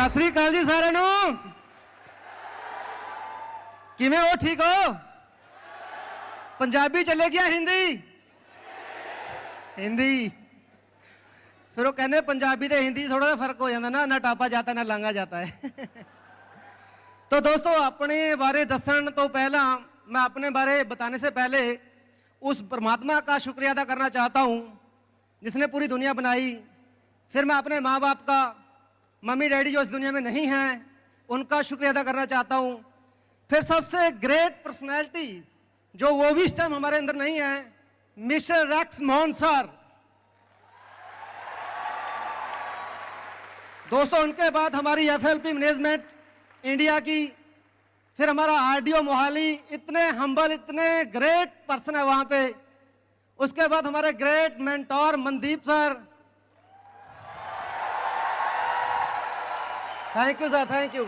सत श्री अकाल जी सारे नू किवें हो ठीक हो पंजाबी चले गया हिंदी हिंदी फिर वो कहने पंजाबी ते हिंदी थोड़ा सा फर्क हो जाता ना टापा जाता ना लांगा जाता है तो दोस्तों अपने बारे दसन तो पहला मैं अपने बारे बताने से पहले उस परमात्मा का शुक्रिया अदा करना चाहता हूँ जिसने पूरी दुनिया बनाई। फिर मैं अपने माँ बाप का मम्मी डैडी जो इस दुनिया में नहीं हैं उनका शुक्रिया अदा करना चाहता हूँ। फिर सबसे ग्रेट पर्सनैलिटी जो वो भी इस टाइम हमारे अंदर नहीं है मिस्टर रैक्स मोहन सर। दोस्तों उनके बाद हमारी एफएलपी मैनेजमेंट इंडिया की, फिर हमारा आरडीओ मोहाली, इतने हम्बल इतने ग्रेट पर्सन है वहां पे। उसके बाद हमारे great mentor Mandeep sir, thank you sir thank you.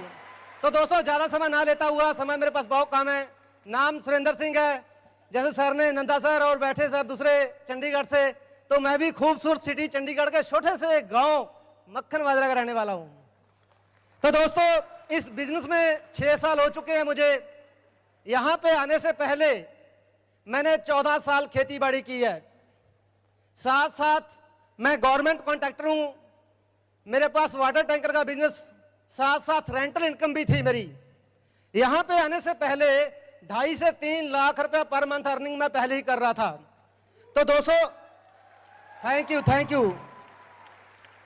तो दोस्तों ज़्यादा समय ना लेता हुआ, समय मेरे पास बहुत कम है। नाम सुरेंद्र सिंह है, जैसे सर ने नंदा सर और बैठे सर दूसरे चंडीगढ़ से, तो मैं भी खूबसूरत सिटी चंडीगढ़ के छोटे से गांव मक्खन बाजरा का रहने वाला हूं। तो दोस्तों इस बिजनेस में 6 साल हो चुके हैं मुझे। यहां पे आने से पहले मैंने 14 साल खेती बाड़ी की है, साथ साथ मैं गवर्नमेंट कॉन्ट्रैक्टर हूं। मेरे पास वाटर टैंकर का बिजनेस, साथ साथ रेंटल इनकम भी थी मेरी। यहां पे आने से पहले 2.5 से 3 लाख रुपया पर मंथ अर्निंग मैं पहले ही कर रहा था। तो दोस्तों थैंक यू।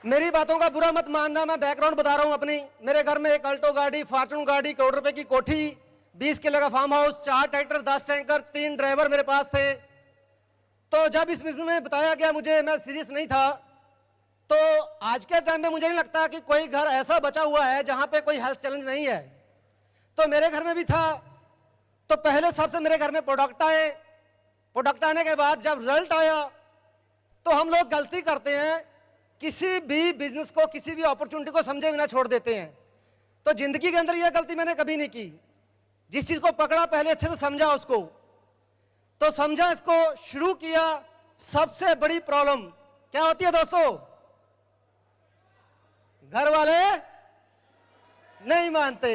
मेरी बातों का बुरा मत मानना, मैं बैकग्राउंड बता रहा हूं अपनी। मेरे घर में एक अल्टो गाड़ी, फॉर्च्यून गाड़ी, करोड़ रुपए की कोठी, 20 किले का farm house, 4 tractor, 10 tanker, 3 driver मेरे पास थे। तो जब इस बिजनेस में बताया गया मुझे, मैं सीरियस नहीं था। तो आज के टाइम में मुझे नहीं लगता कि कोई घर ऐसा बचा हुआ है जहां पे कोई हेल्थ चैलेंज नहीं है। तो मेरे घर में भी था। तो पहले सबसे मेरे घर में प्रोडक्ट आए, प्रोडक्ट आने के बाद जब रिजल्ट आया तो हम लोग गलती करते हैं, किसी भी बिजनेस को, किसी भी अपॉर्चुनिटी को समझे बिना छोड़ देते हैं। तो जिंदगी के अंदर यह गलती मैंने कभी नहीं की। जिस चीज को पकड़ा पहले अच्छे से समझा उसको, तो समझा, इसको शुरू किया। सबसे बड़ी प्रॉब्लम क्या होती है दोस्तों? घर वाले नहीं मानते।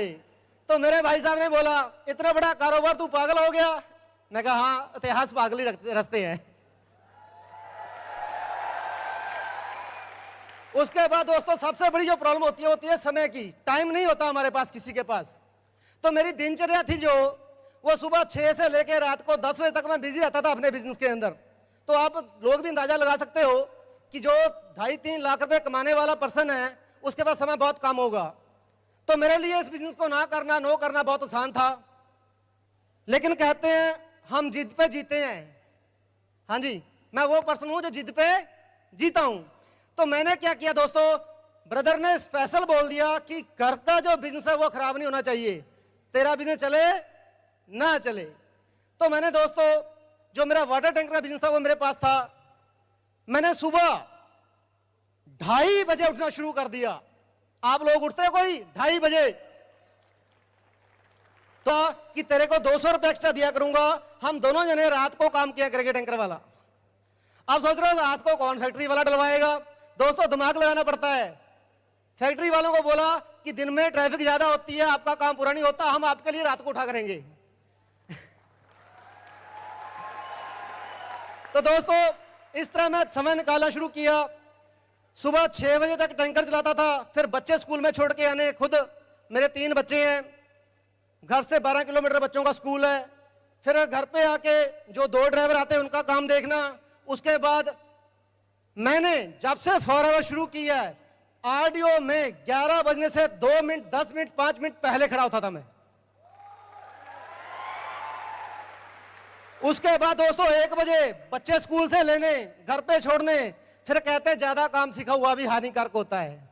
तो मेरे भाई साहब ने बोला इतना बड़ा कारोबार तू पागल हो गया? मैं कहा हाँ, इतिहास पागल ही रखते हैं। उसके बाद दोस्तों सबसे बड़ी जो प्रॉब्लम होती है समय की। टाइम नहीं होता हमारे पास, किसी के पास। तो मेरी दिनचर्या थी जो, वो सुबह 6 से लेकर रात को 10 बजे तक मैं बिजी रहता था अपने बिजनेस के अंदर। तो आप लोग भी अंदाजा लगा सकते हो कि जो 2.5-3 लाख रुपए कमाने वाला पर्सन है उसके पास समय बहुत कम होगा। तो मेरे लिए इस बिजनेस को नो करना बहुत आसान था। लेकिन कहते हैं हम जिद पे जीते हैं। हाँ जी, मैं वो पर्सन हूं जो जिद पे जीता हूं। तो मैंने क्या किया दोस्तों, ब्रदर ने स्पेशल बोल दिया कि घर का जो बिजनेस है वो खराब नहीं होना चाहिए, तेरा बिजनेस चले ना चले। तो मैंने दोस्तों जो मेरा वाटर टैंकर का बिजनेस था वो मेरे पास था। मैंने सुबह 2:30 बजे उठना शुरू कर दिया। आप लोग उठते हैं कोई 2:30 बजे? तो कि तेरे को 200 रुपए एक्स्ट्रा दिया करूंगा, हम दोनों जने रात को काम किया करेंगे टैंकर वाला। आप सोच रहे हो रात को कौन फैक्ट्री वाला डलवाएगा? दोस्तों दिमाग लगाना पड़ता है। फैक्ट्री वालों को बोला कि दिन में ट्रैफिक ज्यादा होती है, आपका काम पूरा नहीं होता, हम आपके लिए रात को उठा करेंगे। तो दोस्तों इस तरह मैं समय निकालना शुरू किया। सुबह 6 बजे तक टैंकर चलाता था, फिर बच्चे स्कूल में छोड़ के आने। खुद मेरे 3 बच्चे हैं, घर से 12 किलोमीटर बच्चों का स्कूल है। फिर घर पे आके जो 2 ड्राइवर आते हैं उनका काम देखना। उसके बाद मैंने जब से फॉरएवर शुरू किया है, आरडीओ में 11 बजने से 2 मिनट, 10 मिनट, 5 मिनट पहले खड़ा होता था मैं। उसके बाद दोस्तों 1 बजे बच्चे स्कूल से लेने, घर पे छोड़ने। फिर कहते हैं ज्यादा काम सीखा हुआ भी हानिकारक होता है।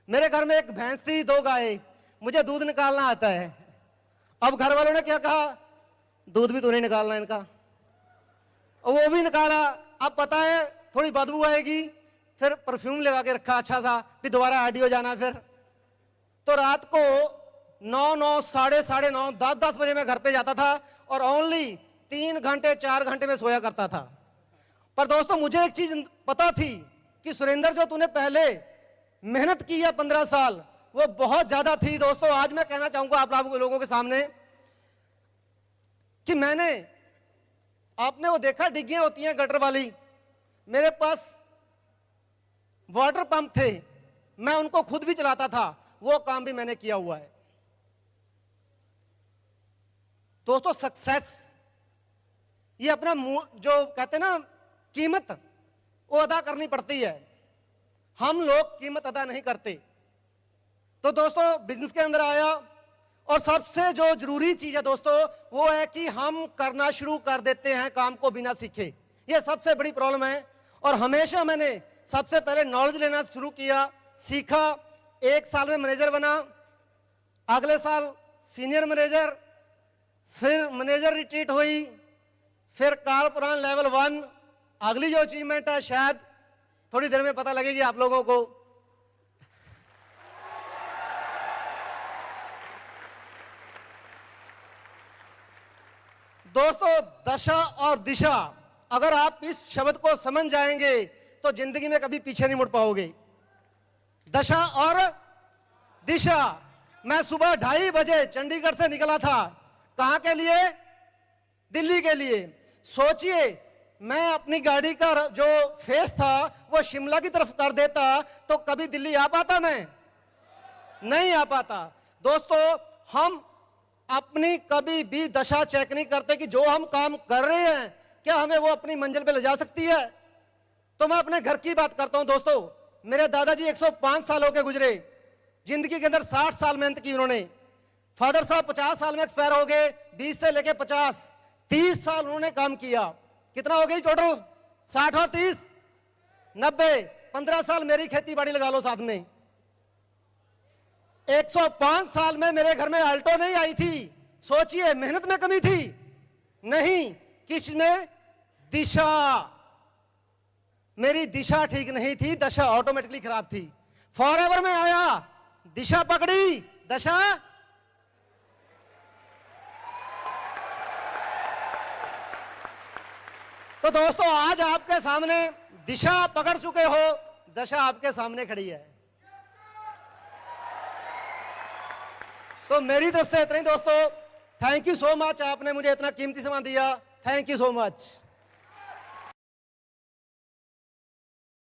मेरे घर में एक भैंस थी, 2 गाय, मुझे दूध निकालना आता है। अब घर वालों ने क्या कहा, दूध भी तो नहीं निकालना इनका, और वो भी निकाला। अब पता है थोड़ी बदबू आएगी, फिर परफ्यूम लगा के रखा अच्छा सा, फिर दोबारा आरडीओ जाना। फिर तो रात को 9, साढ़े 9, 10 बजे मैं घर पे जाता था और ओनली 3 घंटे 4 घंटे में सोया करता था। पर दोस्तों मुझे एक चीज पता थी कि सुरेंद्र जो तूने पहले मेहनत की है 15 साल, वो बहुत ज्यादा थी दोस्तों। आज मैं कहना चाहूंगा आप लोगों के सामने कि मैंने, आपने वो देखा डिग्गियां होती हैं गटर वाली, मेरे पास वाटर पंप थे, मैं उनको खुद भी चलाता था, वो काम भी मैंने किया हुआ है। दोस्तों सक्सेस ये अपना जो कहते हैं ना कीमत, वो अदा करनी पड़ती है। हम लोग कीमत अदा नहीं करते। तो दोस्तों बिजनेस के अंदर आया और सबसे जो जरूरी चीज है दोस्तों वो है कि हम करना शुरू कर देते हैं काम को बिना सीखे। ये सबसे बड़ी प्रॉब्लम है। और हमेशा मैंने सबसे पहले नॉलेज लेना शुरू किया, सीखा, 1 साल में मैनेजर बना, अगले साल सीनियर मैनेजर, फिर मैनेजर रिट्रीट हुई, फिर कारपोरेट लेवल 1। अगली जो अचीवमेंट है शायद थोड़ी देर में पता लगेगी आप लोगों को। दोस्तों दशा और दिशा, अगर आप इस शब्द को समझ जाएंगे तो जिंदगी में कभी पीछे नहीं मुड़ पाओगे। दशा और दिशा। मैं सुबह 2:30 बजे चंडीगढ़ से निकला था, कहां के लिए? दिल्ली के लिए। सोचिए मैं अपनी गाड़ी का जो फेस था वो शिमला की तरफ कर देता तो कभी दिल्ली आ पाता? मैं नहीं आ पाता। दोस्तों हम अपनी कभी भी दशा चेक नहीं करते कि जो हम काम कर रहे हैं क्या हमें वो अपनी मंजिल पे ले जा सकती है। तो मैं अपने घर की बात करता हूं दोस्तों। मेरे दादाजी 105 साल होके गुजरे, जिंदगी के अंदर 60 साल मेहनत की उन्होंने। फादर साहब 50 साल में एक्सपायर हो गए, 20 से लेके 50, 30 साल उन्होंने काम किया। कितना हो गई टोटल? 60 और 30 90, 15 साल मेरी खेती बाड़ी लगा लो साथ में। 105 साल में मेरे घर में अल्टो नहीं आई थी। सोचिए मेहनत में कमी थी? नहीं। किस में? दिशा। मेरी दिशा ठीक नहीं थी, दशा ऑटोमेटिकली खराब थी। फॉरएवर में आया, दिशा पकड़ी, दशा तो दोस्तों आज आपके सामने दिशा पकड़ चुके हो, दशा आपके सामने खड़ी है। तो मेरी तरफ से इतना ही दोस्तों। थैंक यू सो मच, आपने मुझे इतना कीमती समय दिया। Thank you so much.